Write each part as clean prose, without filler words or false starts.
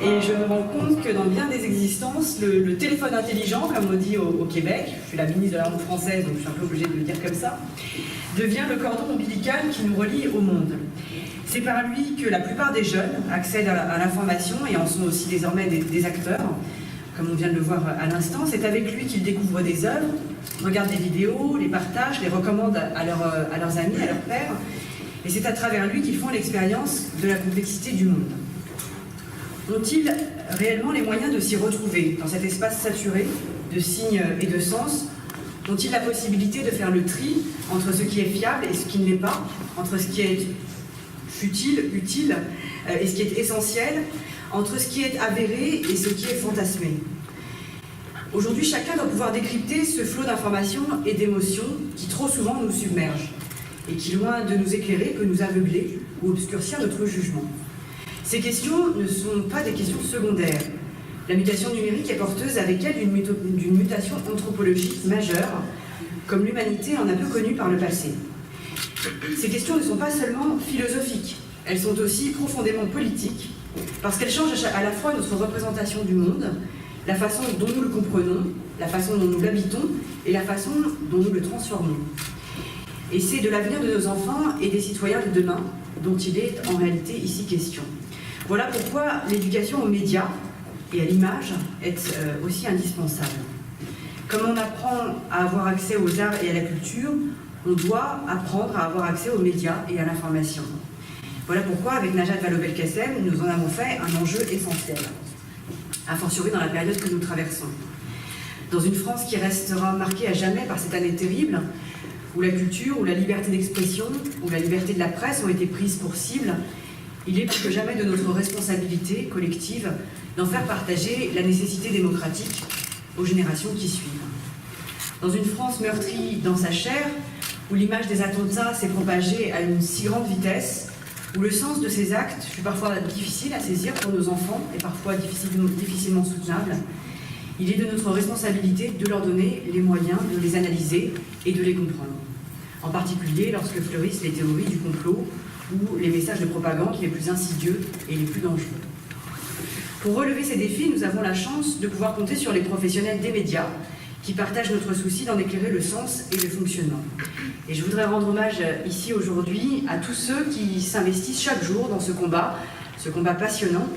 Et je me rends compte que dans bien des existences, le téléphone intelligent, comme on dit au Québec, je suis la ministre de la langue française, donc je suis un peu obligée de le dire comme ça, devient le cordon ombilical qui nous relie au monde. C'est par lui que la plupart des jeunes accèdent à l'information et en sont aussi désormais des acteurs, comme on vient de le voir à l'instant. C'est avec lui qu'ils découvrent des œuvres, regardent des vidéos, les partagent, les recommandent à leurs amis, à leurs pairs. Et c'est à travers lui qu'ils font l'expérience de la complexité du monde. Ont-ils réellement les moyens de s'y retrouver dans cet espace saturé de signes et de sens? Ont-ils la possibilité de faire le tri entre ce qui est fiable et ce qui ne l'est pas, entre ce qui est futile, utile et ce qui est essentiel, entre ce qui est avéré et ce qui est fantasmé? Aujourd'hui, chacun doit pouvoir décrypter ce flot d'informations et d'émotions qui trop souvent nous submerge et qui, loin de nous éclairer, peut nous aveugler ou obscurcir notre jugement. Ces questions ne sont pas des questions secondaires. La mutation numérique est porteuse avec elle d'une mutation anthropologique majeure, comme l'humanité en a peu connu par le passé. Ces questions ne sont pas seulement philosophiques, elles sont aussi profondément politiques, parce qu'elles changent à la fois notre représentation du monde, la façon dont nous le comprenons, la façon dont nous l'habitons et la façon dont nous le transformons. Et c'est de l'avenir de nos enfants et des citoyens de demain dont il est en réalité ici question. Voilà pourquoi l'éducation aux médias et à l'image est aussi indispensable. Comme on apprend à avoir accès aux arts et à la culture, on doit apprendre à avoir accès aux médias et à l'information. Voilà pourquoi, avec Najat Vallaud-Belkacem, nous en avons fait un enjeu essentiel, a fortiori dans la période que nous traversons. Dans une France qui restera marquée à jamais par cette année terrible, où la culture, où la liberté d'expression, où la liberté de la presse ont été prises pour cible, il est plus que jamais de notre responsabilité collective d'en faire partager la nécessité démocratique aux générations qui suivent. Dans une France meurtrie dans sa chair, où l'image des attentats s'est propagée à une si grande vitesse, où le sens de ces actes fut parfois difficile à saisir pour nos enfants et parfois difficilement soutenable, il est de notre responsabilité de leur donner les moyens de les analyser et de les comprendre. En particulier lorsque fleurissent les théories du complot ou les messages de propagande les plus insidieux et les plus dangereux. Pour relever ces défis, nous avons la chance de pouvoir compter sur les professionnels des médias qui partagent notre souci d'en éclairer le sens et le fonctionnement. Et je voudrais rendre hommage ici aujourd'hui à tous ceux qui s'investissent chaque jour dans ce combat passionnant,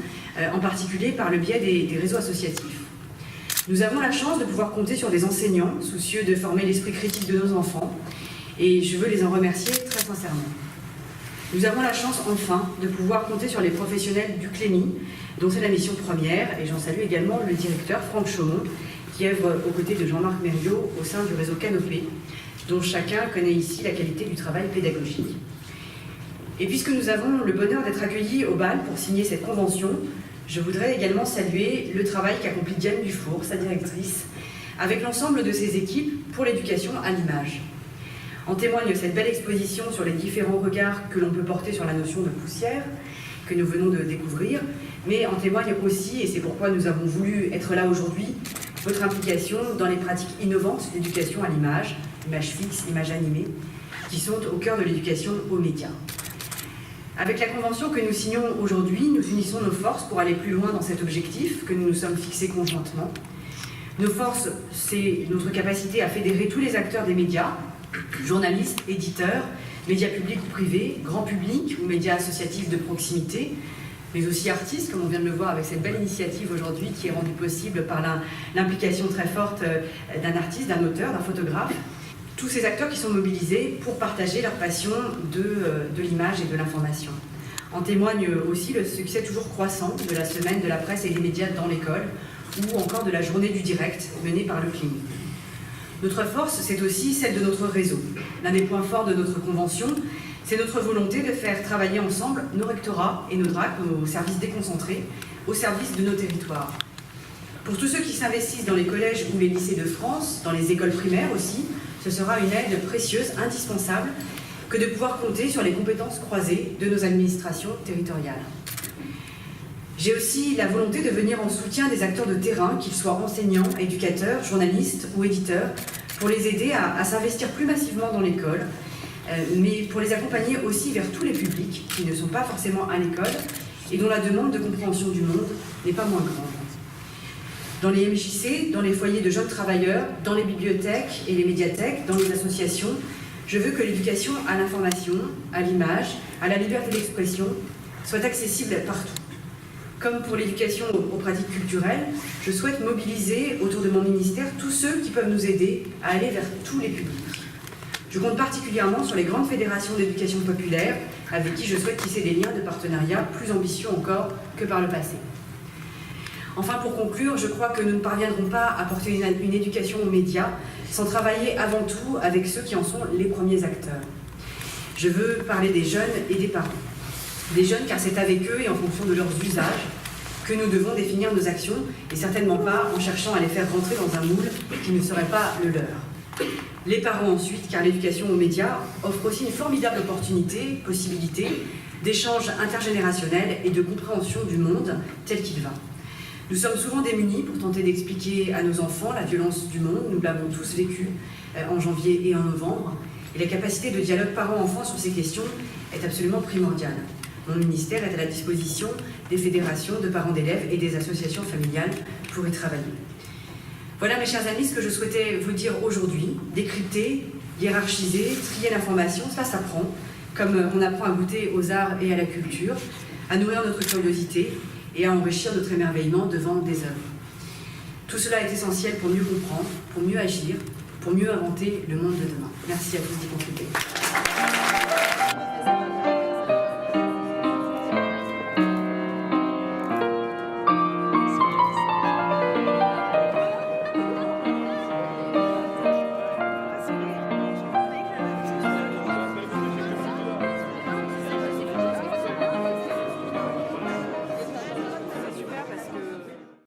en particulier par le biais des réseaux associatifs. Nous avons la chance de pouvoir compter sur des enseignants soucieux de former l'esprit critique de nos enfants, et je veux les en remercier très sincèrement. Nous avons la chance, enfin, de pouvoir compter sur les professionnels du CLEMI, dont c'est la mission première, et j'en salue également le directeur Franck Chaumont, qui œuvre aux côtés de Jean-Marc Mériot au sein du réseau Canopé, dont chacun connaît ici la qualité du travail pédagogique. Et puisque nous avons le bonheur d'être accueillis au BAL pour signer cette convention, je voudrais également saluer le travail qu'accomplit Diane Dufour, sa directrice, avec l'ensemble de ses équipes pour l'éducation à l'image. En témoigne cette belle exposition sur les différents regards que l'on peut porter sur la notion de poussière, que nous venons de découvrir, mais en témoigne aussi, et c'est pourquoi nous avons voulu être là aujourd'hui, votre implication dans les pratiques innovantes d'éducation à l'image, image fixe, image animée, qui sont au cœur de l'éducation aux médias. Avec la convention que nous signons aujourd'hui, nous unissons nos forces pour aller plus loin dans cet objectif que nous nous sommes fixés conjointement. Nos forces, c'est notre capacité à fédérer tous les acteurs des médias, journalistes, éditeurs, médias publics ou privés, grand public ou médias associatifs de proximité, mais aussi artistes, comme on vient de le voir avec cette belle initiative aujourd'hui qui est rendue possible par l'implication très forte d'un artiste, d'un auteur, d'un photographe. Tous ces acteurs qui sont mobilisés pour partager leur passion de l'image et de l'information. En témoigne aussi le succès toujours croissant de la semaine de la presse et des médias dans l'école, ou encore de la journée du direct menée par le CLEMI. Notre force, c'est aussi celle de notre réseau. L'un des points forts de notre convention, c'est notre volonté de faire travailler ensemble nos rectorats et nos DRAC, nos services déconcentrés, au service de nos territoires. Pour tous ceux qui s'investissent dans les collèges ou les lycées de France, dans les écoles primaires aussi, ce sera une aide précieuse, indispensable, que de pouvoir compter sur les compétences croisées de nos administrations territoriales. J'ai aussi la volonté de venir en soutien des acteurs de terrain, qu'ils soient enseignants, éducateurs, journalistes ou éditeurs, pour les aider à s'investir plus massivement dans l'école, mais pour les accompagner aussi vers tous les publics qui ne sont pas forcément à l'école, et dont la demande de compréhension du monde n'est pas moins grande. Dans les MJC, dans les foyers de jeunes travailleurs, dans les bibliothèques et les médiathèques, dans les associations, je veux que l'éducation à l'information, à l'image, à la liberté d'expression soit accessible partout. Comme pour l'éducation aux pratiques culturelles, je souhaite mobiliser autour de mon ministère tous ceux qui peuvent nous aider à aller vers tous les publics. Je compte particulièrement sur les grandes fédérations d'éducation populaire, avec qui je souhaite tisser des liens de partenariat plus ambitieux encore que par le passé. Enfin, pour conclure, je crois que nous ne parviendrons pas à porter une éducation aux médias sans travailler avant tout avec ceux qui en sont les premiers acteurs. Je veux parler des jeunes et des parents. Des jeunes car c'est avec eux et en fonction de leurs usages que nous devons définir nos actions et certainement pas en cherchant à les faire rentrer dans un moule qui ne serait pas le leur. Les parents ensuite, car l'éducation aux médias offre aussi une formidable opportunité, possibilité d'échange intergénérationnel et de compréhension du monde tel qu'il va. Nous sommes souvent démunis pour tenter d'expliquer à nos enfants la violence du monde, nous l'avons tous vécu en janvier et en novembre, et la capacité de dialogue parents-enfants sur ces questions est absolument primordiale. Mon ministère est à la disposition des fédérations de parents d'élèves et des associations familiales pour y travailler. Voilà, mes chers amis, ce que je souhaitais vous dire aujourd'hui. Décrypter, hiérarchiser, trier l'information, ça s'apprend, comme on apprend à goûter aux arts et à la culture, à nourrir notre curiosité et à enrichir notre émerveillement devant des œuvres. Tout cela est essentiel pour mieux comprendre, pour mieux agir, pour mieux inventer le monde de demain. Merci à tous d'y contribuer.